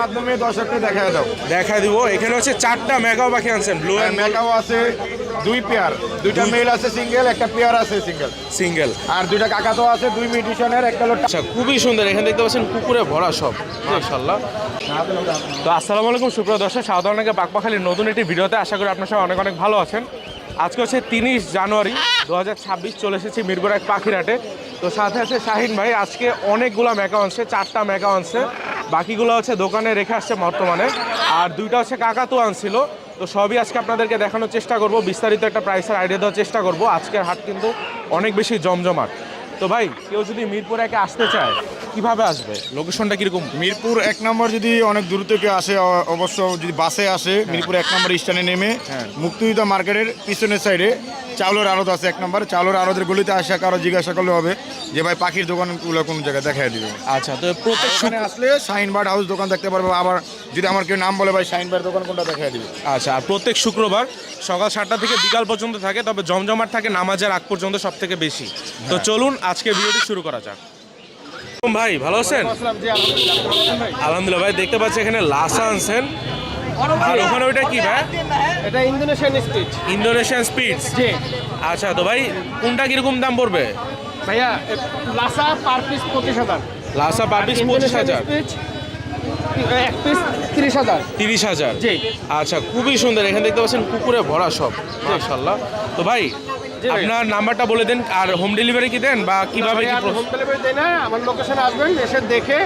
মাধ্যমে দর্শককে দেখায় দাও। দেখা দিব। এখানে হচ্ছে 4টা ম্যাকাও পাখি আনছেন, ব্লু এন্ড ম্যাকাও আছে 2 পেয়ার, 2টা মেল আছে সিঙ্গেল, একটা পেয়ার আছে সিঙ্গেল, সিঙ্গেল, আর 2টা কাকাতো আছে 2 মিউটিশনের, একটা হলো আচ্ছা খুবই সুন্দর। এখানে দেখতে পাচ্ছেন পুকুরে ভরা সব, মাশাআল্লাহ। তো আসসালামু আলাইকুম সুপ্রিয় দর্শক, সাধারণকে পাকপাখালির নতুন একটি ভিডিওতে আশা করি আপনার সবাই অনেক অনেক ভালো আছেন। আজকে হচ্ছে 30 জানুয়ারি 2026, চলে এসেছি মিরপুর এক পাখিরহাটে। তো সাথে আছে শাহিন ভাই। আজকে অনেকগুলো ম্যাকাও আনছে, 4টা ম্যাকাও আনছে, বাকিগুলো হচ্ছে দোকানে রেখে আসছে বর্তমানে, আর 2টা হচ্ছে কাকাতুয়া আনছিল। তো সবই আজকে আপনাদেরকে দেখানোর চেষ্টা করব, বিস্তারিত একটা প্রাইসের আইডিয়া দেওয়ার চেষ্টা করব। আজকের হাট কিন্তু অনেক বেশি জমজমাট। তো ভাই কেউ যদি মিরপুর একে আসতে চায় কিভাবে আসবে, লোকেশনটা কিরকম? মিরপুর 1 নম্বর যদি অনেক দূর থেকে আসে, অবশ্য যদি বাসে আসে, মিরপুর 1 নম্বর স্ট্যান্ডে নেমে মুক্তিযুদ্ধ মার্কেটের পিছনের সাইডে চাউলের আড়ত আছে 1 নম্বর, চাউলের আড়তের গলিতে আসে কারো জিজ্ঞাসা করলে হবে যে ভাই পাখির দোকানগুলো কোন জায়গায়, দেখাই দিবে। আচ্ছা, তো প্রত্যেক সেখানে আসলে শাহিন বার্ড হাউস দোকান দেখতে পারবো। আবার যদি আমার কেউ নাম বলে ভাই শাহিন বার্ড দোকান কোনটা, দেখাই দিবে। আচ্ছা, আর প্রত্যেক শুক্রবার সকাল 7টা থেকে বিকাল পর্যন্ত থাকে, তবে জমজমাট থাকে নামাজের আগ পর্যন্ত সব থেকে বেশি। তো চলুন আজকে ভিডিওটি শুরু করা যাক। ভাই ভালো আছেন? আলহামদুলিল্লাহ ভাই। দেখতে পাচ্ছি এখানে লাসা আনছেন, আর ওখানে ওইটা কি ভাই? এটা ইন্দোনেশিয়ান স্পিচ। Indonesian speeds. জি। আচ্ছা, তো ভাই কোনটা কিরকম দাম পড়বে? ভাইয়া লাসা পার পিস 25,000, লাসা পার পিস 25,000, এক পিস 30,000। 30,000। জি। আচ্ছা, খুবই সুন্দর। এখানে দেখতে পাচ্ছেন পুকুরে ভরা সব, মাশাআল্লাহ। তো ভাই জি ভাই। আপনার নাম্বারটা বলে দেন, আর হোম ডেলিভারি কি দেন বা কিভাবে কি? হোম ডেলিভারি দেয় না, আমার লোকেশনে আসবেন, এসে দেখে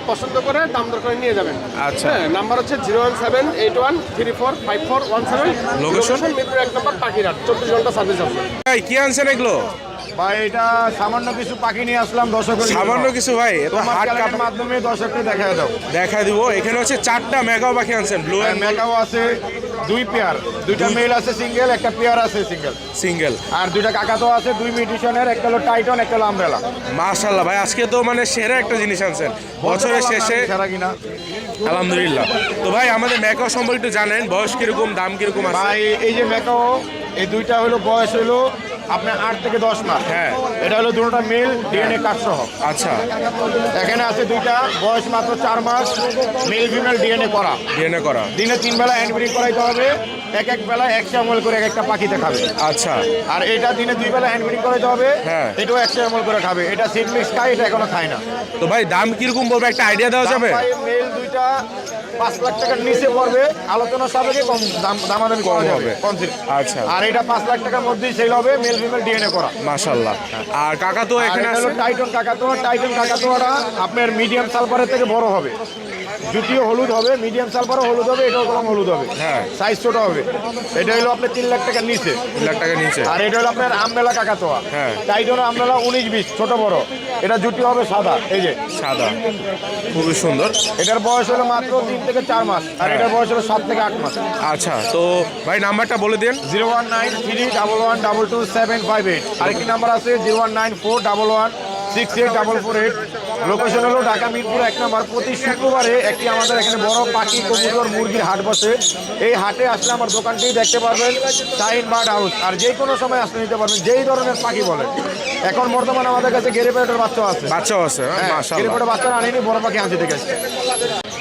পছন্দ করে দাম দর করে নিয়ে যাবেন। আচ্ছা। নাম্বার হচ্ছে 01781345417। লোকেশন মিরপুর 1 নম্বর পাখিরহাট, 24 ঘন্টা সার্ভিস আছে। ভাই কি আনছেন এগুলো? ভাই এটা সামান্য কিছু পাখি নিয়ে আসলাম দর্শকের জন্য। সামান্য কিছু ভাই, এটা তোমার হাট চ্যানেলের মাধ্যমে দর্শককে দেখায় দাও। দেখা দিব। এখানে হচ্ছে 4টা ম্যাকাও পাখি আনছেন, ব্লু এন্ড ম্যাকাও আছে 2 পেয়ার, 2টা মেল আছে সিঙ্গেল, একটা পেয়ার আছে সিঙ্গেল, সিঙ্গেল, আর 2টা কাকাতো আছে 2 মিউটিশনের, একটা হলো টাইটন, একটা হলো আমব্রেলা। মাশাআল্লাহ ভাই। আজকে তো মানে সেরা একটা জিনিস আনছেন বছরের শেষে, সারা কিনা। আলহামদুলিল্লাহ। তো ভাই আমাদের ম্যাকাও সম্পর্কে একটু জানেন, বয়স কিরকম, দাম কিরকম আছে? ভাই এই যে ম্যাকাও, এই 2টা হলো বয়স হলো আপনার 8 থেকে 10 মাস। হ্যাঁ। এটা হলো দুটোটা মেল, ডিএনএ কার্ড সহ। আচ্ছা, এখানে আছে 2টা বয়স মাত্র 4 মাস, মেল ফিমেল ডিএনএ করা। ডিএনএ করা। দিনে 3 বেলা হ্যান্ড ব্রিডিং করাইতে হবে, এক বেলা 100 ml করে একটা পাখিতে খাবে। আচ্ছা। আর এটা দিনে 2 বেলা হ্যান্ড ব্রিডিং করাইতে হবে, হ্যাঁ। এটাও 100 ml করে খাবে। এটা সিড মিক্স খায়, এটা এখনো খায় না। তো ভাই দাম কিরকম বলবে, একটা আইডিয়া দেওয়া যাবে? মেল 2টা 5 লাখ টাকার নিচে পড়বে, আলোচনা সাপেক্ষে কম দামাদামি করা যাবে। আচ্ছা। আর এটা 5 লাখ টাকার মধ্যেই সেল হবে, মেল ফিমেল ডিএনএ করা। মাশাআল্লাহ। আর কাকাতুয়া এখানে আছে টাইটন কাকাতুয়া। টাইটন কাকাতুয়াটা আপনার মিডিয়াম সালফারের থেকে বড় হবে, জুটিও হলুদ হবে, মিডিয়াম সালফারও হলুদ হবে, এটাও কম হলুদ হবে। হ্যাঁ। সাইজ ছোট হবে। এটা হলো আপনার 3 লাখ টাকার নিচে। 3 লাখ টাকার নিচে। আর এটা হলো আপনার আমবেলা কাকাতোয়া। হ্যাঁ। টাইটন আমবেলা 19-20, ছোট বড়। এটা জুটি হবে সাদা, এই যে সাদা, খুবই সুন্দর। এটার বয়স হলো মাত্র 3 থেকে 4 মাস, আর এটার বয়স হলো 7 থেকে 8 মাস। আচ্ছা, তো ভাই নাম্বারটা বলে দেন। 01931121758। আরেকটি নাম্বার আছে 01941168448। লোকেশন হলো ঢাকা মিরপুর 1 নম্বর। প্রতি শুক্রবারে একটি আমাদের এখানে বড় পাখি, কবুতর, মুরগির হাট বসে। এই হাটে আসলে আমার দোকানটি দেখতে পারবেন, শাহিন বার্ড হাউস। আর যে কোনো সময় আসলে নিতে পারবেন, যেই ধরনের পাখি বলেন। এখন বর্তমানে আমাদের কাছে গেরেপেটের বাচ্চা আছে। বাচ্চাও আছে, মাশাআল্লাহ। গেরেপেটের বাচ্চা আনিনি, বড় পাখি আনছি থেকে।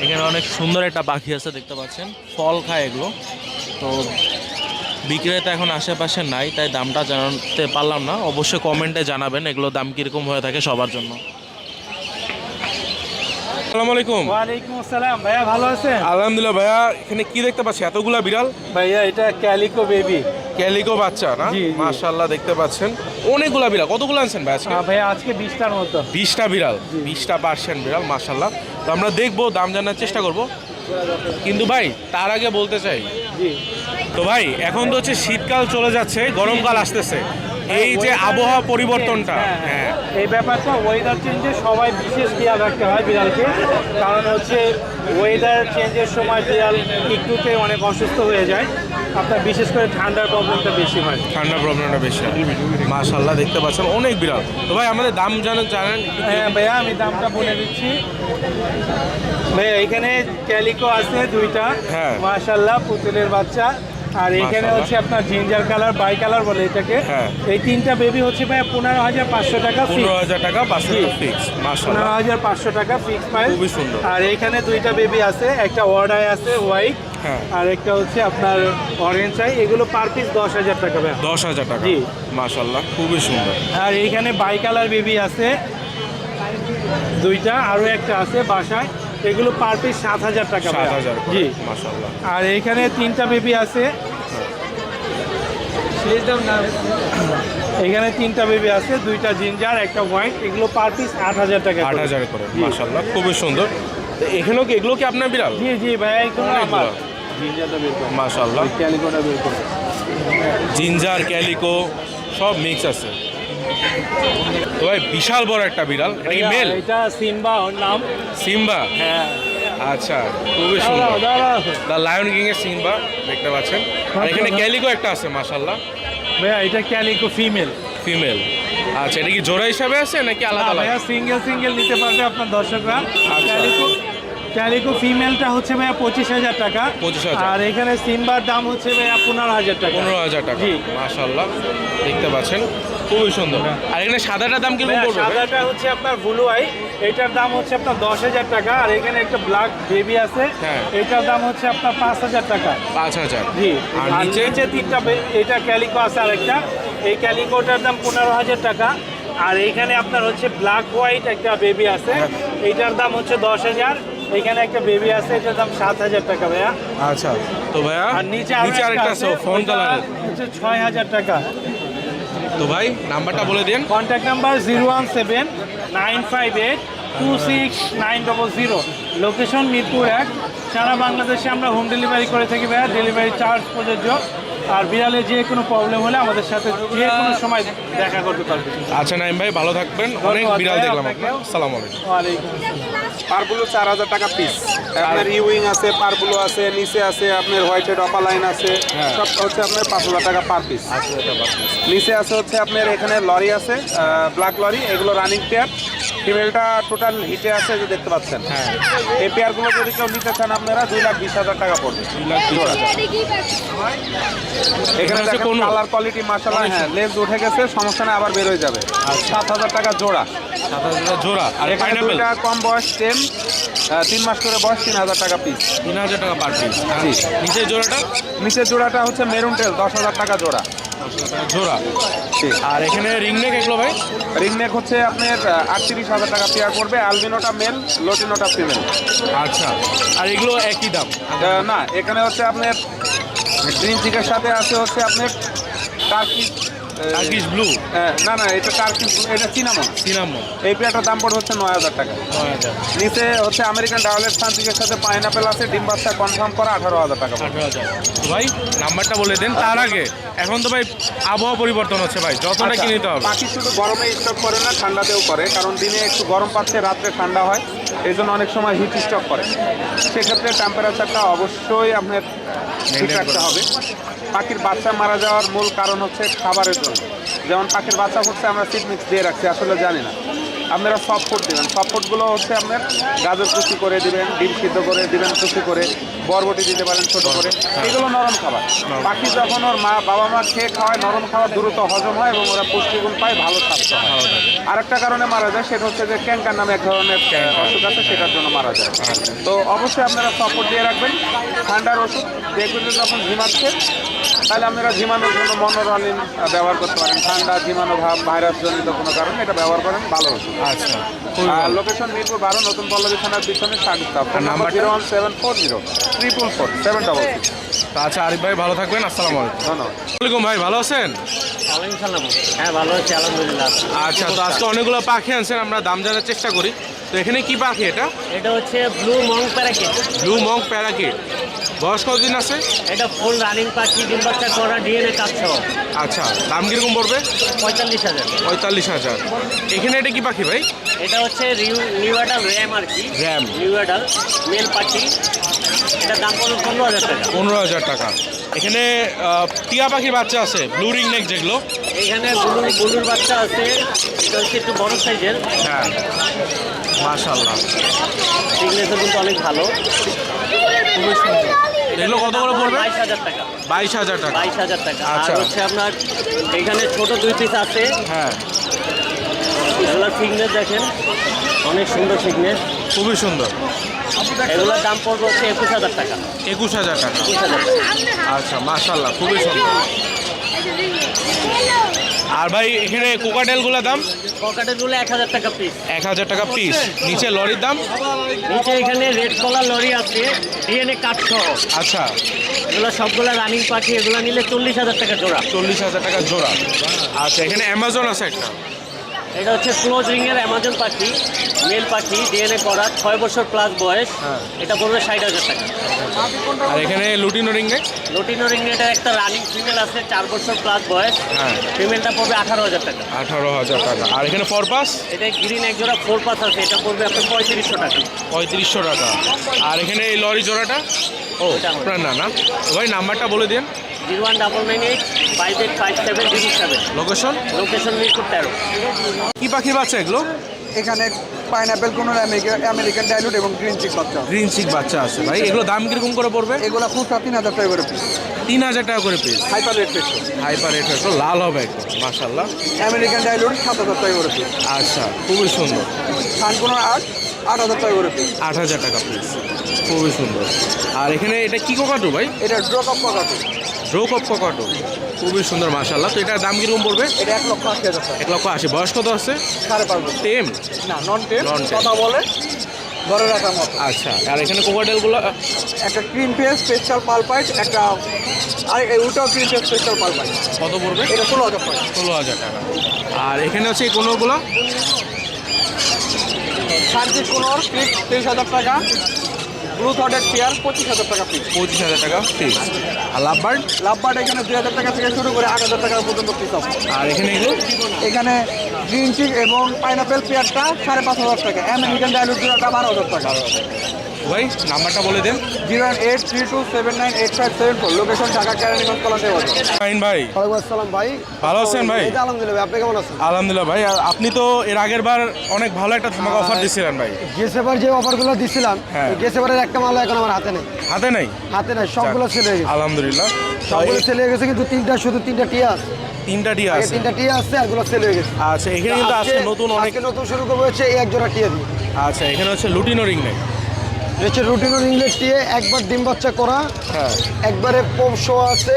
এখানে অনেক সুন্দর একটা পাখি আছে, দেখতে পাচ্ছেন, ফল খায় এগুলো। তো বিক্রেতা এখন আশেপাশে নাই, তাই দামটা জানাতে পারলাম না। অবশ্যই কমেন্টে জানাবেন এগুলো দাম কীরকম হয়ে থাকে সবার জন্য। আসসালামু আলাইকুম। ওয়ালাইকুম আসসালাম। ভাইয়া ভালো আছেন? আলহামদুলিল্লাহ ভাইয়া। এখানে কি দেখতে পাচ্ছি, এতগুলা বিড়াল? ভাইয়া এটা ক্যালিকো বেবি। ক্যালিকো বাচ্চা না? জি, জি। মাশাআল্লাহ, দেখতে পাচ্ছেন অনেকগুলা বিড়াল। কতগুলো আনছেন ভাই আজকে? ভাইয়া আজকে 20টার মতো। 20টা বিড়াল, 20টা পার্সিয়ান বিড়াল, মাশাআল্লাহ। তো আমরা দেখবো, দাম জানার চেষ্টা করব। কিন্তু ভাই তার আগে বলতে চাই, জি। তো ভাই এখন তো হচ্ছে শীতকাল চলে যাচ্ছে, গরমকাল আসতেছে, এই যে আবহাওয়া পরিবর্তনটা, হ্যাঁ, এই ব্যাপারটা ওয়েদার চেঞ্জে সবাই বিশেষ খেয়াল রাখতে হয় বিড়ালকে। কারণ হচ্ছে ওয়েদার চেঞ্জের সময় বিড়াল একটুতে অনেক অসুস্থ হয়ে যায়। আপনার বিশেষ করে ঠান্ডার প্রবলেমটা বেশি হয়। ঠান্ডা প্রবলেমটা বেশি। মাশাআল্লাহ, দেখতে পাচ্ছেন অনেক বিড়াল। তো ভাই আমাদের দাম জানেন? হ্যাঁ ভাইয়া, আমি দামটা বলে দিচ্ছি। ভাইয়া এখানে ক্যালিকো আছে 2টা, হ্যাঁ। মাশাআল্লাহ, পুতুলের বাচ্চা। আর এখানে মাশাআল্লাহ। হচ্ছে আপনার জিঞ্জার কালার, বাই কালার বলে এটাকে। হ্যাঁ। এই তিনটা বেবি হচ্ছে ভাই 15,500 টাকা ফিক্স। 15,000 টাকা 500 ফিক্স। মাশাআল্লাহ 15,500 টাকা ফিক্স প্রাইস। খুবই সুন্দর। আর এখানে দুইটা বেবি আছে, একটা ওয়ার্ডাই আছে হোয়াইট, হ্যাঁ। আর একটা হচ্ছে আপনার অরেঞ্জ আই। এগুলো পার পিস 10,000 টাকা ভাই। 10,000 টাকা। জি। মাশাআল্লাহ খুবই সুন্দর। আর এইখানে বাই কালার বেবি আছে দুইটা, আরো একটা আছে বাসায়। এগুলো পার পিস 7,000 টাকা ভাই। 7,000 জি। মাশাআল্লাহ। আর এইখানে তিনটা বেবি আছে, এখানে তিনটা বেবি আছে, দুইটা জিঞ্জার একটা হোয়াইট। এগুলো পার পিস 8,000 টাকা করে। 8,000 করে। জি। মাশাআল্লাহ খুবই সুন্দর। তো এখানেও কি এগুলো কি আপনার বিড়াল? জি জি ভাই, এগুলো অনেকগুলো। আমার। জিঞ্জারটা বের করো, মাশাআল্লাহ ক্যালিকোটা বের করো। জিঞ্জার ক্যালিকো সব মিক্স আছে। তো ভাই বিশাল বড় একটা বিড়াল, এটা কি মেল? এটা সিম্বা ওর নাম। সিম্বা। হ্যাঁ, আচ্ছা খুবই দাঁড়াও, সুন্দর। দাঁড়াও। দ্য লায়ন কিং এর সিম্বা দেখতে পাচ্ছেন। আর এখানে ক্যালিকো একটা আছে মাশাআল্লাহ ভাইয়া এটা ক্যালিকো ফিমেল। ফিমেল। আচ্ছা এটা কি জোড়া হিসাবে আছে নাকি আলাদা আলাদা? ভাইয়া সিঙ্গেল সিঙ্গেল নিতে পারবে আপনার দর্শকরা। আচ্ছা। ক্যালিকো ফিমেলটা হচ্ছে ভাইয়া 25,000 টাকা। 25,000। আর এখানে সিম্বার দাম হচ্ছে ভাইয়া 15,000 টাকা। 15,000 টাকা। জি। মাশাআল্লাহ দেখতে পাচ্ছেন খুবই সুন্দর। আর এখানে সাদাটার দাম কিরকম ভাইয়া পড়বে? সাদাটা হচ্ছে আপনার ব্লু আই, এটার দাম হচ্ছে আপনার 10,000 টাকা। আর এখানে একটা ব্ল্যাক বেবি আছে, হ্যাঁ। এটার দাম হচ্ছে আপনার 5,000 টাকা। 5,000। জি। আর আর নিচে? নিচে তিনটা এটা ক্যালিকো আছে আরেকটা, এই ক্যালিকোটার দাম 15,000 টাকা। আর এইখানে আপনার হচ্ছে ব্ল্যাক হোয়াইট একটা বেবি আছে, এইটার দাম হচ্ছে 10,000। এখানে একটা বেবি আছে, এটার দাম 7,000 টাকা ভাইয়া। আচ্ছা তো ভাইয়া আর নিচে নিচে আরেকটা আছে ফোন ওইটা কালারের। হচ্ছে 6,000 টাকা। তো ভাই নাম্বারটা বলে দিন। Contact number 017-958-26900। লোকেশন মিরপুর 1। সারা বাংলাদেশে আমরা হোম ডেলিভারি করে থাকি ভাইয়া, ডেলিভারি চার্জ প্রযোজ্য। আর বিড়ালে যে কোনো প্রবলেম হলে আমাদের সাথে যে কোনো সময় দেখা করতে পারবে। আচ্ছা নাইম ভাই ভালো থাকবেন, অনেক ধন্যবাদ বিড়াল ভাই, দেখলাম আপনাকেও। আপনার। আসসালামু আলাইকুম। ওয়ালাইকুম আসসালাম। পারগুলো 4,000 টাকা পিস। আপনার ইউইং আছে, পারগুলো আছে, নিচে আছে আপনার হোয়াইট হেড অপালাইন আছে, সব হচ্ছে আপনার 5,000 টাকা পার পিস। নিচে আছে হচ্ছে আপনার এখানে লরি আছে, ব্ল্যাক লরি, এগুলো রানিং পেয়ার। ফিমেলটা টোটাল হিটে আছে যে দেখতে পাচ্ছেন। এই পেয়ারগুলো যদি কেউ নিতে চান আপনারা 2,20,000 টাকা পড়বে। 2,20,000। এখানে আছে কোনো? কালার কোয়ালিটি মাশাআল্লাহ, হ্যাঁ লেজ উঠে গেছে, সমস্যা নেই, আবার বের হয়ে যাবে। 7,000 টাকা জোড়া। 7,000 জোড়া। আর এখানে পাইনাপেল দুইটা কম বয়স 10, 3 মাস করে বয়স, 3,000 টাকা পিস। 3,000 টাকা পার পিস। জি। নিচের জোড়াটা নিচের জোড়াটা হচ্ছে মেরুন টেল, 10,000 টাকা জোড়া। 5,000 টাকা জোড়া। জি। আর এখানে রিংনেক এগুলো ভাই? রিংনেক হচ্ছে আপনার 38,000 টাকা পেয়ার করবে। আলবিনোটা মেল, লোটিনোটা ফিমেল। আচ্ছা আর এগুলো একই দাম? না, এখানে হচ্ছে আপনার গ্রিন চিকের সাথে আছে হচ্ছে আপনার টার্কিশ। Turkish blue. না না, এটা টার্কিশ, এটা চিনামন। সিনামন। এই পেয়ারটার দাম পড়বে হচ্ছে 9,000 টাকা। 9,000। নিচে হচ্ছে আমেরিকান ডায়ালেট সানচিকের সাথে পাইনাপেল আছে, ডিম বাচ্চা কনফার্ম করা, 18,000 টাকা পড়বে। 18,000। তো ভাই নাম্বারটা বলে দেন। তার আগে এখন তো ভাই আবহাওয়া পরিবর্তন হচ্ছে ভাই, যতটা আচ্ছা, কি নিতে হবে? পাখি শুধু গরমে স্টক করে না, ঠান্ডাতেও করে, কারণ দিনে একটু গরম পাচ্ছে, রাত্রে ঠান্ডা হয়, এই জন্য অনেক সময় হিট স্টক করে। সেক্ষেত্রে টেম্পারেচারটা অবশ্যই আপনার ঠিক রাখতে হবে। পাখির বাচ্চা মারা যাওয়ার মূল কারণ হচ্ছে খাবারের জন্য। যেমন পাখির বাচ্চা ফুটছে, আমরা সিড মিক্স দিয়ে রাখছি, আসলে জানি না। আপনারা সফট ফুড দেবেন, সফট ফুডগুলো হচ্ছে আপনার গাজর কুচি করে দিবেন, ডিম সিদ্ধ করে দিবেন কুচি করে, বরবটি দিতে পারেন ছোট করে, এগুলো নরম খাবার। পাখি যখন ওর বাবা মা খেয়ে খাওয়ায়, নরম খাবার দ্রুত হজম হয় এবং ওরা পুষ্টিগুণ পায়, ভালো স্বাস্থ্য হয়। আরেকটা কারণে মারা যায়, সেটা হচ্ছে যে ক্যাঙ্কার নামে এক ধরনের অসুখ আছে, সেটার জন্য মারা যায়। তো অবশ্যই আপনারা সফট ফুড দিয়ে রাখবেন। ঠান্ডার ওষুধ দেখবেন যে যখন ঝিমাচ্ছে, তাহলে আপনারা ঝিমানোর জন্য মনোরলিন ব্যবহার করতে পারেন। ঠান্ডা, ঝিমানো ভাব, ভাইরাস জনিত কোনো কারণে এটা ব্যবহার করেন, ভালো ওষুধ। আচ্ছা আর লোকেশন মিরপুর 12, নতুন পল্লবী থানার পিছনে সাগিস্তা। ফোন নাম্বার নাম্বারটা? 01740 আচ্ছা আরিফ ভাই ভালো থাকবেন। আসসালামু আলাইকুম। ধন্যবাদ। ওয়ালাইকুম ভাই, ভালো আছেন? হ্যাঁ ভালো আছি আলহামদুলিল্লাহ। আচ্ছা তো আজকে অনেকগুলো পাখি আনছেন, আমরা দাম জানার চেষ্টা করি। তো এখানে কি পাখি এটা? এটা হচ্ছে ব্লু মং প্যারাকিট। ব্লু মং প্যারাকিট। বয়স কতদিন আছে? এটা ফুল রানিং পাখি, ডিম বাচ্চা করা, ডিএনএ কাজ সহ। আচ্ছা দাম কিরকম পড়বে? 45,000। 45,000। এখানে এটা কি পাখি ভাই? এটা হচ্ছে নিউ অ্যাডাল র্যাম আর কি। র্যাম। নিউ অ্যাডাল মেল পাখি। এটার দাম পড়বে 15,000 টাকা। 15,000 টাকা। এখানে টিয়া পাখির বাচ্চা আছে, ব্লু রিং নেক যেগুলো। এখানে ব্লুর বাচ্চা আছে, এটা হচ্ছে একটু বড় সাইজের। হ্যাঁ মাশাআল্লাহ। সিগনেচার কিন্তু অনেক ভালো। খুবই সুন্দর। এগুলো কত করে পড়বে? 22,000 টাকা। 22,000 টাকা। 22,000 টাকা। আচ্ছা। আর হচ্ছে আপনার এখানে ছোট 2 পিস আছে, হ্যাঁ, এগুলোর থিকনেস দেখেন, অনেক সুন্দর থিকনেস। খুবই সুন্দর। এগুলোর দাম পড়বে হচ্ছে 21,000 টাকা। 21,000 টাকা। 21,000 টাকা। আচ্ছা, মাশাআল্লাহ, খুবই সুন্দর। আর ভাই এখানে কোকাটেলগুলোর দাম? পকেটেরগুলো 1,000 টাকা পিস। 1,000 টাকা পিস। নিচে লরির দাম? নিচে এখানে রেড কলার লরি আছে, ডিএনএ কাঠ সহ। আচ্ছা, এগুলো সবগুলো রানিং পাখি, এগুলো নিলে 40,000 টাকা জোড়া। 40,000 টাকা জোড়া। আচ্ছা, এখানে অ্যামাজন আছে একটা। এটা হচ্ছে ক্লোজ রিংয়ের অ্যামাজন পাখি, মেল পাখি, ডিএনএ করা, 6 বছর প্লাস বয়স। হ্যাঁ। এটা পড়বে 60,000 টাকা। আর এখানে লুটিনো রিংয়ে? লটিনো রিং এটা একটা রানিং ফিমেল আছে, 4 বছর প্লাস বয়স। হ্যাঁ, ফিমেলটা পড়বে 18,000 টাকা। 18,000 টাকা। আর এখানে ফরপাস? এটা গ্রিন এক জোড়া 4 পাস আছে, এটা পড়বে আপনার 3500 টাকা। 3500 টাকা। আর এখানে এই লরি জোড়াটা? ও, ওটা আমার। আপনার না? ভাই নাম্বারটা বলে দিন। 01998 585707। লোকেশন? লোকেশন মিরপুর 13। কি পাখি বাচ্চা এগুলো? এখানে পাইনাপেল কোনো আমেরিকান ডাইলুট এবং গ্রিন চিক বাচ্চা। গ্রিন চিক বাচ্চা আছে ভাই। এগুলো দাম কিরকম করে পড়বে? এগুলো খুব 3,000 টাকা করে পিস। 3,000 টাকা করে piece. Hyper red fish. Hyper rate হচ্ছে লাল হবে একদম, মাশাআল্লাহ। আমেরিকান ডাইলুট 7,000 টাকা করে পিস। আচ্ছা, খুবই সুন্দর। সানকোনো 8,000 টাকা করে পিস। 8,000 টাকা পিস, খুবই সুন্দর। আর এখানে এটা কি কোকাটু ভাই? এটা drop of পাকাটো। Rock of cockatoo, খুবই সুন্দর মাশাআল্লাহ। তো এটার দাম কিরকম পড়বে? এটা 1,80,000 টাকা। 1,80,000। বয়স কত আছে? 5.5 বছর। টেম? না, নন টেম। Non-tame। কথা বলে ধরে রাখার মতো। আচ্ছা, আর এখানে কোকাটেলগুলো? একটা ক্রিম পেস্ট স্পেশাল পালপাইট, একটা আর ওটাও ক্রিম পেস্ট স্পেশাল পালপাইট। কত পড়বে? এটা 16,000 টাকা। 16,000 টাকা। আর এখানে হচ্ছে এই কোনোগুলো? শান্তি কোনোর পিস 23,000 টাকা। ব্লু থটেড পেয়ার 25,000 টাকা পিস। 25,000 টাকা পিস। আর লাভবার্ড? লাভবার্ড এখানে 2,000 টাকা থেকে শুরু করে 8,000 টাকা পর্যন্ত পিস আছে। আর এখানে এগুলো? এখানে গ্রিন চিক এবং পাইনাপেল পেয়ারটা 5,500 টাকা। আমেরিকান ডাইলুট জোড়াটা 12,000 টাকা। ভাই নাম্বারটা বলে দেন। 08327988574। লোকেশন ঢাকা কেরানীগঞ্জ কলাতে বাজার। ফাইন ভাই, ওয়ালাইকুম আসসালাম ভাই। ভালো আছেন ভাই? এই যে আলহামদুলিল্লাহ ভাই, আপনি কেমন আছেন? আলহামদুলিল্লাহ ভাই। আর আপনি তো এর আগের বার অনেক ভালো একটা ধামাকা অফার দিছিলেন ভাই। গেছেবার যে অফারগুলো দিছিলাম, হ্যাঁ। গেছেবারের একটা মাল এখন আমার হাতে নেই। হাতে নাই? হাতে নাই, সবগুলো সেল হয়ে গেছে। আলহামদুলিল্লাহ। সবগুলো সেল হয়ে গেছে, কিন্তু শুধু তিনটা টিয়া আছে। 3টা টিয়া আগে আছে। 3টা টিয়া আছে, আরগুলো সেল হয়ে গেছে। আচ্ছা, এখানে কিন্তু আজকে নতুন অনেক। আজকে নতুন শুরু করবো হচ্ছে এই এক জোড়া টিয়া দিয়ে। আচ্ছা, এখানে হচ্ছে লুটিনো রিং নাই? হচ্ছে রুটিনো ইংলিশ টিয়ে, একবার ডিম বাচ্চা করা, হ্যাঁ, একবারে পম শো আছে।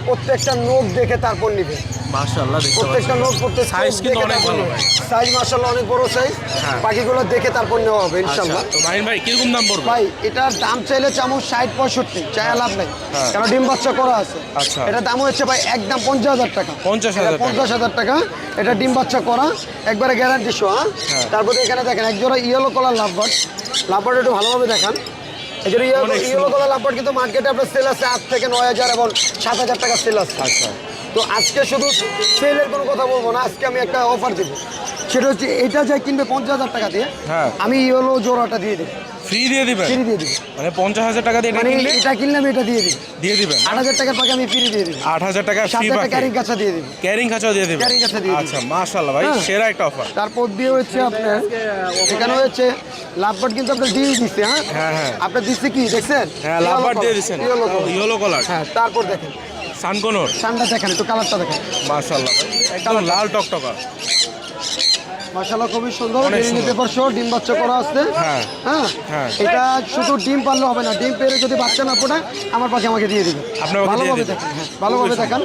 প্রত্যেকটা নোক দেখে তারপর নিবে। মাশাআল্লাহ, দেখতে প্রত্যেকটা পাচ্ছেন নোক প্রত্যেক Size কিন্তু অনেক ভালো ভাই। সাইজ মাশাআল্লাহ অনেক বড় সাইজ। হ্যাঁ। পাখিগুলো দেখে তারপর নেওয়া হবে আচ্ছা, ইনশাআল্লাহ। তো মাহিন ভাই কিরকম দাম পড়বে? ভাই এটার দাম চাইলে চামচ 60-65, চায়া লাভ নাই। হ্যাঁ। কারণ ডিম বাচ্চা করা আছে। আচ্ছা। এটার দাম হচ্ছে ভাই একদম 50,000 টাকা। 50,000 টাকা। 50,000 টাকা। এটা ডিম বাচ্চা করা, একবারে গ্যারান্টি সহ। হ্যাঁ। তারপরে এখানে দেখেন এক জোড়া ইয়েলো কালার লাভবার্ড। লাভবার্ড একটু ভালোভাবে দেখান। এই জন্য ইয়েলো কালার লাভবার্ড কিন্তু মার্কেটে আপনার সেল আছে 8 থেকে 9,000 এবং 7,000 টাকা সেল আছে। আচ্ছা, তো আজকে শুধু সেলের কোনো কথা বলবো না, আজকে আমি একটা অফার দেবো। সেটা হচ্ছে এটা যাই কিনবে 50,000 টাকা দিয়ে, হ্যাঁ। আমি ইয়েলো জোড়াটা দিয়ে দিই, ফ্রি দিয়ে দিবেন? ফ্রি দিয়ে দিই। মানে 50,000 টাকা দিয়ে এটা মানে কিনলে এটা কিনলে আমি এটা দিয়ে দিই। দিয়ে দিবেন? 8,000 টাকার পাখি আমি ফ্রি দিয়ে দিই। 8,000 টাকা ফ্রি 7,000 টাকা বাকি? ক্যারিং কাছা দিয়ে দিই। ক্যারিং খাঁচাও দিয়ে দিবেন? ক্যারিং কাছা দিয়ে দিই। আচ্ছা, মাশাআল্লাহ ভাই, হ্যাঁ। সেরা একটা অফার। তারপর দিয়ে হচ্ছে আপনার এখানে হচ্ছে লাভবার্ড কিন্তু আপনার দিয়ে দিচ্ছে। হ্যাঁ হ্যাঁ, হ্যাঁ। আপনার দিচ্ছে কি দেখছেন? হ্যাঁ, লাভবার্ড দিয়ে দিচ্ছেন। Yellow colour. হ্যাঁ, তারপর দেখেন সানকোনোর। সানটা দেখেন, একটু কালারটা দেখেন। মাশাআল্লাহ ভাই, একদম লাল টকটকা। মাশাআল্লাহ খুবই সুন্দর। অনেক ডেইলি সুন্দর। পেপার সহ ডিম বাচ্চা করা আছে। হ্যাঁ। হ্যাঁ হ্যাঁ। এটা শুধু ডিম পারলে হবে না, ডিম পেরে যদি বাচ্চা না ফোটায় আমার পাখি আমাকে দিয়ে দিবে। আপনার পাখি দিয়ে ভালোভাবে দিবে। দেখেন, হ্যাঁ, ভালোভাবে দেখান।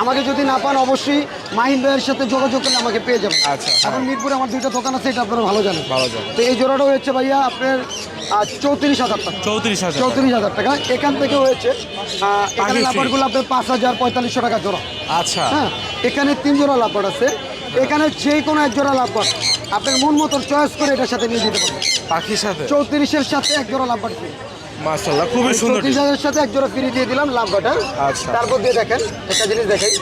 আমাকে যদি না পান অবশ্যই মাহিন ভাইয়ের সাথে যোগাযোগ করলে আমাকে পেয়ে যাবেন। আচ্ছা, এখন মিরপুরে আমার 2টা দোকান আছে, এটা আপনারা ভালো জানেন। ভালো জানেন। তো এই জোড়াটা হচ্ছে ভাইয়া আপনার 34,000 টাকা। 34,000 34,000 টাকা। এখান থেকে হয়েছে এখানে free। লাভবারগুলো আপনার 5,000-4500 টাকা জোড়া। আচ্ছা, হ্যাঁ, এখানে 3 জোড়া লাভবার আছে। এখানে যে কোনো এক জোড়া লাভবার আপনার মন মতো চয়েস করে এটার সাথে নিয়ে যেতে পারবেন। পাখির সাথে? 34,000 সাথে এক জোড়া লাভবার ফ্রি। মাশাআল্লাহ, খুবই সুন্দর। 34,000 সাথে এক জোড়া ফ্রি দিয়ে দিলাম লাভবারটা। আচ্ছা। তারপর দিয়ে দেখেন একটা জিনিস দেখাই,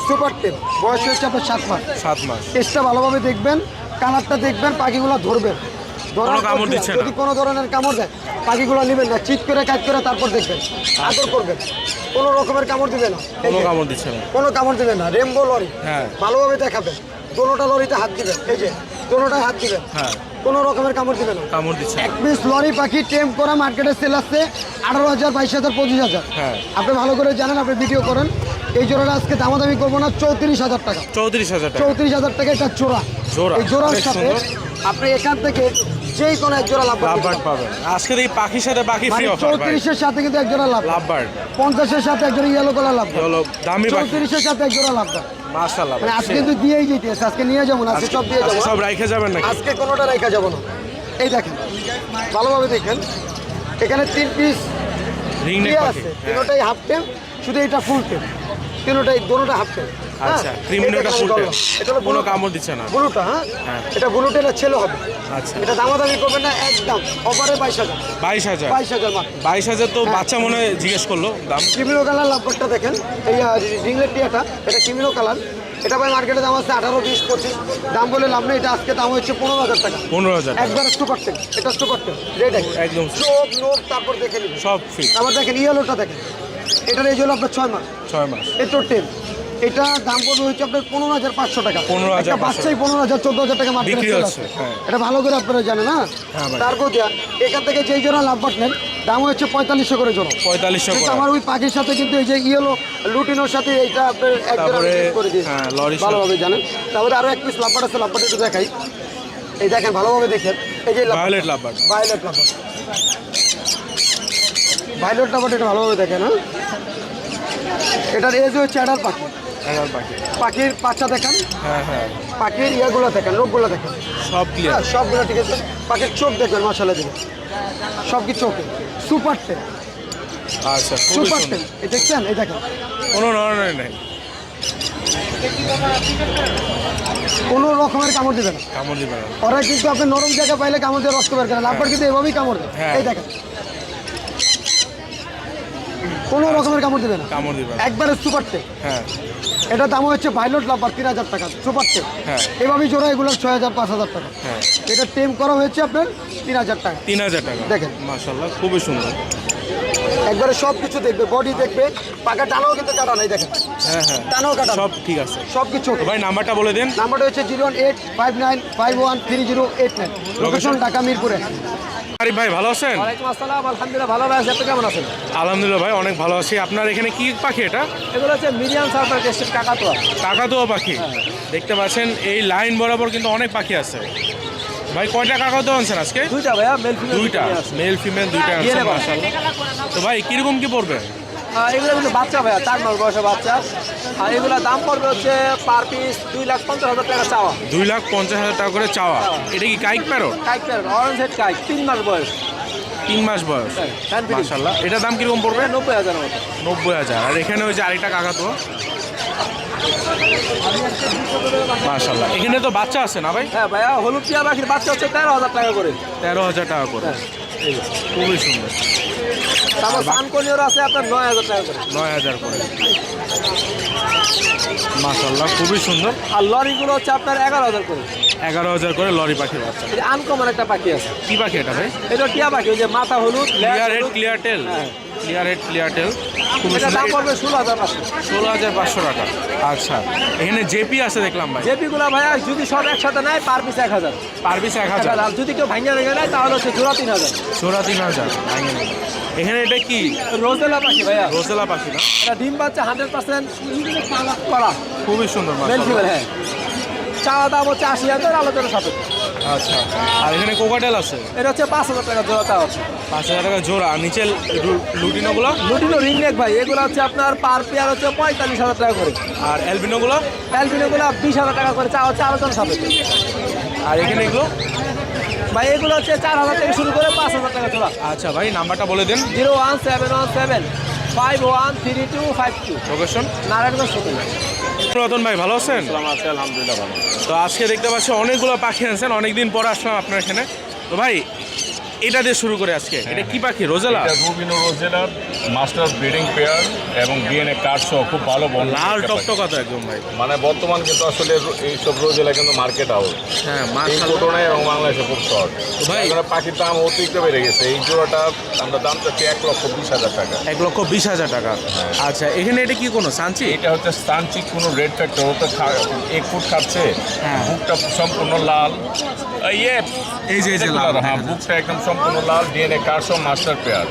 সুপার টেপ, বয়স হচ্ছে আপনার 7 মাস। 7 মাস। টেস্টটা ভালোভাবে দেখবেন, কালারটা দেখবেন, পাখিগুলো ধরবেন। ধরার কোনো কামড় পর দিচ্ছে না? যদি কোনো ধরনের কামড় দেয় পাখিগুলো নেবেন না, চিট করে কাজ করে তারপর দেখবেন, আদর করবেন। কোনো রকমের কামড় দিবে না, এই কোনো যে, কামড় দিচ্ছে না? কোনো কামড় দিবে না। রেমবো লরি, হ্যাঁ। ভালোভাবে দেখাবেন। দোনোটা লরিতে হাত দিবেন, এই যে দোনোটায় হাত দিবেন। হ্যাঁ। কোনো রকমের কামড় দিবে না। কামড় দিচ্ছে না। এক পিস লরি পাখি টেম করা মার্কেটে সেল আছে 18,000, 22,000, 25,000। হ্যাঁ। আপনি ভালো করে জানেন, আপনি ভিডিও করেন। এই জোড়াটা আজকে দামাদামি করবো না, 34,000 টাকা। 34,000 টাকা 34,000 টাকা এটা জোড়া। জোড়া। এই জোড়ার অনেক সাথে সুন্দর। আপনি এখান থেকে যেই কোনো এক জোড়া লাভ লাভবার্ড পাবেন আজকে এই পাখির সাথে পাখি ফ্রি অফার ভাই 34-এর সাথে কিন্তু এক জোড়া লাভ, লাভবার্ড 50-এর সাথে এক জোড়া ইয়েলো কালার লাভ, হলো দামি পাখি 34-এর সাথে এক জোড়া লাভ। মাশাআল্লাহ মানে আজকে কিন্তু দিয়েই যেতেছে, আজকে নিয়ে যাবো না, আজকে সব দিয়ে যাবো। সব রাইখে যাবেন নাকি আজকে কোনোটা রেখা যাবো না। এই দেখেন, ভালোভাবে দেখেন, এখানে 3 পিস রিং নেক পাখি আছে, তিনোটাই হাফ টেম, শুধু এটা ফুল টেম। তিনোটাই, দোনোটা হাফ টেম। আচ্ছা ক্রিমিনোটা ফুল টাইম কোনো কামড় দিচ্ছে না ব্লুটা, হ্যাঁ হ্যাঁ। এটা ব্লুটা, এটা ছেলে হবে। আচ্ছা এটা দামাদামি করবেন না, একদম অফারে 22,000। 22,000 22,000 মাত্র। 22,000 তো বাচ্চা মনে হয় জিজ্ঞেস করলো দাম ক্রিমিনো কালার লাভবারটা দেখেন, এই রিংলেট টিয়াটা, এটা ক্রিমিনো কালার। এটা ভাই মার্কেটে দাম আছে 18, 20, 25। দাম বলে লাভ নেই, এটা আজকে দাম হচ্ছে 15,000 টাকা। 15,000 টাকা একবার সুপার টেম, এটা সুপার টেম রেড একদম চোখ নোখ তারপর দেখে নিন। সব ফ্রি আবার দেখেন ইয়েলোটা দেখেন, এটার এই হলো আপনার 6 মাস, 6 মাস এটা টেম। এটা দাম পড়বে হচ্ছে আপনার 15,500 টাকা। 15,500 একটা বাচ্চাই 15,000, 14,000 টাকা মার্কেটে বিক্রি সেল হচ্ছে, আছে। হ্যাঁ। এটা ভালো করে আপনারা জানেন না। হ্যাঁ ভাই। তারপর দেয়া এখান থেকে যেই জোড়া লাভ নেন দাম হচ্ছে 4500 করে জোড়া। 4500 কিন্তু করে আমার ওই পাখির সাথে কিন্তু এই যে ইয়েলো লুটিনোর সাথে এইটা আপনার এক জোড়া তারপরে, mix করে দিয়েছি। হ্যাঁ, লরির সাথে। ভালোভাবে জানেন। তারপরে আরো এক পিস লাভবাট আছে, লাভবাট একটু দেখাই। এই দেখেন ভালোভাবে দেখেন, এই যে ভায়োলেট লাভবার্ড ভায়োলেট লাভবাট, ভায়োলেট লাভবাট, এটা ভালোভাবে দেখেন। হ্যাঁ, এটার এজ হচ্ছে অ্যাডাল পাখি। এগার পাখি পাখির বাচ্চা দেখেন, হ্যাঁ হ্যাঁ পাখির ইয়েগুলো দেখেন, রোগগুলো দেখেন, সব ক্লিয়ার হ্যাঁ, সবগুলো ঠিক আছে। পাখির চোখ দেখবেন, মাশাআল্লাহ দিবেন, সব কি চোখে সুপার টেন, আচ্ছা খুবই সুপার সুন্দর টেন। এই দেখছেন, এই দেখেন, কোনো নড়ানড়ি নেই কোনো রকমের কামড় দিবে না। কামড় দিবে না ওরা কিন্তু আপনি নরম জায়গা পাইলে কামড় দিয়ে রক্ত বের করে, লাভবার কিন্তু এভাবেই কামড় দেয়। হ্যাঁ। এই দেখেন, কোনো রকমের কামড় দিবে না, কামড় দিবে না একবারে সুপার টেন। হ্যাঁ এটা দাম হচ্ছে ভাইলট লাভবার 3000 টাকা, সুপার টেন। হ্যাঁ এভাবেই জোড়া এগুলো 6,000, 5,000 টাকা। হ্যাঁ এটা টেম করা হয়েছে আপনার 3000 টাকা। 3,000 টাকা দেখেন। মাশাআল্লাহ খুবই সুন্দর একবারে সব কিছু দেখবে, বডি দেখবে, পাকা টানাও কিন্তু কাটা নাই, দেখেন হ্যাঁ হ্যাঁ টানাও কাটা সব ঠিক আছে সব কিছু। তো ভাই নাম্বারটা বলে দেন নাম্বারটা হচ্ছে 01859513089, লোকেশন ঢাকা মিরপুরে। আরিফ ভাই ভালো আছেন ওয়ালাইকুম আসসালাম, আলহামদুলিল্লাহ ভালো আছি। আপনি কেমন আছেন? আলহামদুলিল্লাহ ভাই অনেক ভালো আছি আপনার এখানে কি পাখি এটা এগুলো হচ্ছে মিডিয়াম সার্ভার গেস্টের কাকাতুয়া। কাকাতুয়া পাখি দেখতে পাচ্ছেন এই লাইন বরাবর কিন্তু অনেক পাখি আছে ভাই কয়টা কাকাতুয়া আনছেন আজকে দুইটা ভাইয়া, মেল ফিমেল দুইটা মেল ফিমেল দুইটা আনছেন নেবো। মাশাআল্লাহ তো ভাই কিরকম কি পড়বে এগুলো কিন্তু বাচ্চা ভাইয়া, 4 মাস বয়সের বাচ্চা। আর এগুলো দাম পড়বে হচ্ছে পার পিস 2,50,000 টাকা চাওয়া। 2,50,000 টাকা করে চাওয়া এটা কি caique parrot caique parrot, orange head caique, 3 মাস বয়স, 3 মাস বয়স হ্যাঁ, hand feeding। মাশাআল্লাহ এটা দাম কিরকম পড়বে 90,000 মতো। 90,000 আর এখানে ওই যে আরেকটা কাকাতুয়া মাশাআল্লাহ এখানে তো বাচ্চা আছে না ভাই হ্যাঁ ভাইয়া, হলুদ টিয়া পাখির বাচ্চা হচ্ছে 13,000 টাকা করে। 13,000 টাকা করে এই যে, খুবই সুন্দর তারপর সানকনিওর আছে আপনার 9,000 টাকা করে। 9,000 করে মাশাআল্লাহ খুবই সুন্দর আর লরিগুলো হচ্ছে আপনার 11,000 করে। 11,000 করে লরি পাখির বাচ্চা এই যে আনকমন একটা পাখি আছে, কি পাখি এটা ভাই এটা টিয়া পাখি, ওই যে মাথা হলুদ, লেজ ক্লিয়ার হেড হলুদ। ক্লিয়ার টেল হ্যাঁ। ক্লিয়ার হেড ক্লিয়ার টেল খুবই এটা দাম সুন্দর পড়বে 16,500। 16,500 টাকা আচ্ছা এখানে জেপি আছে দেখলাম ভাই জেপি গুলা ভাইয়া যদি সব একসাথে নেয় পার পিস 1,000। পার পিস 1,000 আর যদি কেউ ভাঙিয়ে রেখে নেয় তাহলে হচ্ছে জোড়া 3,000। 3,000 এখানে এটা কি রোজেলা পাখি ভাইয়া, রোজেলা পাখি না এটা ডিম বাচ্চা 100% করা, খুবই সুন্দর মেল মাশাআল্লাহ ফিমেল। হ্যাঁ, চাওয়া দাম হচ্ছে 80,000, আলোচনা সাপেক্ষে। আচ্ছা আর এখানে কোকাটেল আছে এটা হচ্ছে 5,000 টাকা জোড়া চাওয়া হচ্ছে। 5,000 টাকা জোড়া আর নিচে লুটিনোগুলো লুটিনো রিং নেক ভাই, এগুলো হচ্ছে আপনার পার পেয়ার হচ্ছে 45,000 টাকা করে। আর অ্যালবিনোগুলো অ্যালবিনোগুলো 20,000 টাকা করে চাওয়া হচ্ছে, আলোচনা সাপেক্ষে। আর এখানে এগুলো ভাই এগুলো হচ্ছে 4,000 থেকে শুরু করে 5,000 টাকা জোড়া। আচ্ছা ভাই নাম্বারটা বলে দেন 01717513252, লোকেশন নারায়ণগঞ্জ সদর। রতন ভাই ভালো আছেন আলহামদুলিল্লাহ ভালো তো আজকে দেখতে পাচ্ছি অনেকগুলো পাখি আনছেন অনেকদিন পর আসলাম আপনার এখানে তো ভাই এটা দিয়ে শুরু করে আজকে। এটা কি পাখি? রোজেলা? এটা রুবিনো রোজেলার মাস্টার ব্রিডিং পেয়ার এবং ডিএনএ কার্ড সহ খুব ভালো বন্ধ। লাল টকটকা তো একদম ভাই। মানে বর্তমান কিন্তু আসলে এইসব রোজেলা কিন্তু মার্কেট আউট। হ্যাঁ এই মাশাআল্লাহ কোটোনায় এবং বাংলাদেশে খুব শর্ট। ভাই এখানে পাখির দাম অতিরিক্ত বেড়ে গেছে। এই জোড়াটা আমরা দাম চাচ্ছি 1,20,000 টাকা। 1,20,000 টাকা। আচ্ছা এখানে এটা কি কোনো সানচি? এটা হচ্ছে স্টানচিক কোনো রেড ফ্যাক্টর, ওটা 1 ফুট খাচ্ছে, হ্যাঁ। বুকটা সম্পূর্ণ লাল। ইয়ে এই যে লাল, হ্যাঁ বুকটা একদম সম্পূর্ণ লাল, ডিএনএ কার্ড সহ মাস্টার পেয়ার।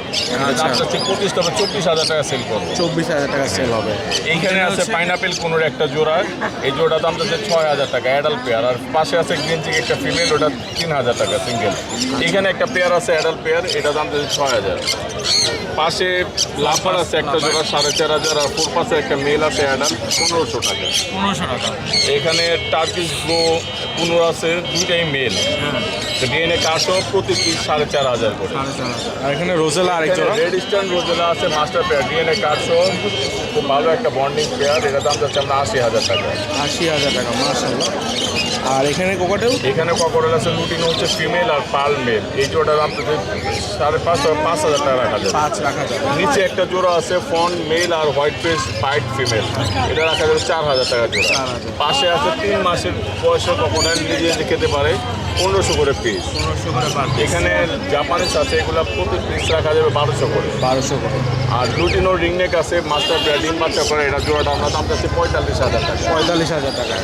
আচ্ছা। দাম চাচ্ছি 24,000 টাকা সেল করবো। 24,000 টাকা সেল হবে। এইখানে আছে পাইনাপেল কোনোর একটা জোড়া, এই জোড়া দাম যাচ্ছে 6,000 টাকা অ্যাডাল্ট পেয়ার। আর পাশে আছে গ্রিন চিক একটা ফিমেল, ওটা 3,000 টাকা সিঙ্গেল। এখানে একটা পেয়ার আছে অ্যাডাল্ট পেয়ার, এটা দাম যাচ্ছে 6,000। পাশে লাফার আছে একটা জোড়া 4,500, আর ফোর পাশে একটা মেল আছে অ্যাডাল্ট 1,500 টাকা। 1500 টাকা। এখানে টার্কিশ ব্লু পুনর আছে, দুইটাই মেল, ডিএনএ কার্ড সহ প্রতি পিস 4,500 করে। আর এখানে রোজেলা আরেক জোড়া। রেড স্টার্ন রোজেলা আছে মাস্টার পেয়ার, ডিএনএ কার্ড সহ খুব ভালো একটা বন্ডিং পেয়ার, এটা দাম যাচ্ছে আমরা 80,000 টাকা। 80,000 টাকা মাশাআল্লাহ। আর এখানে কোকাটেল? এখানে ককরেল আছে লুটিনো হচ্ছে ফিমেল আর পার্ল মেল, এই জোড়ার দাম যাচ্ছে 5,500 টাকা রাখা যাবে। 5 রাখা যাবে। নিচে একটা জোড়া আছে ফন মেল আর হোয়াইট ফেস হোয়াইট ফিমেল, এটা রাখা যাবে 4,000 টাকা জোড়া। পাশে আছে 3 মাসের বয়সের ককরেল, নিজে নিজে খেতে পারে, 1,500 করে পিস। 1500 করে পার পিস। এখানে জাপানিজ আছে, এগুলো প্রতি পিস রাখা যাবে 1,200 করে। 1200 করে। আর লুটিনো রিংনেক আছে মাস্টার পেয়ার, ডিম বাচ্চা করে, এটা জোড়াটা আমরা দাম যাচ্ছে 45,000 টাকা। 45,000 টাকা।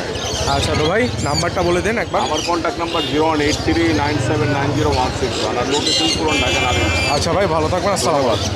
আচ্ছা তো ভাই নাম্বারটা বলে দেন একবার। আমার কন্ট্যাক্ট নাম্বার 0183979016 আর লোকেশন পুরন ঢাকা নারায়ণ। আচ্ছা ভাই ভালো থাকবেন, আসসালামু আলাইকুম।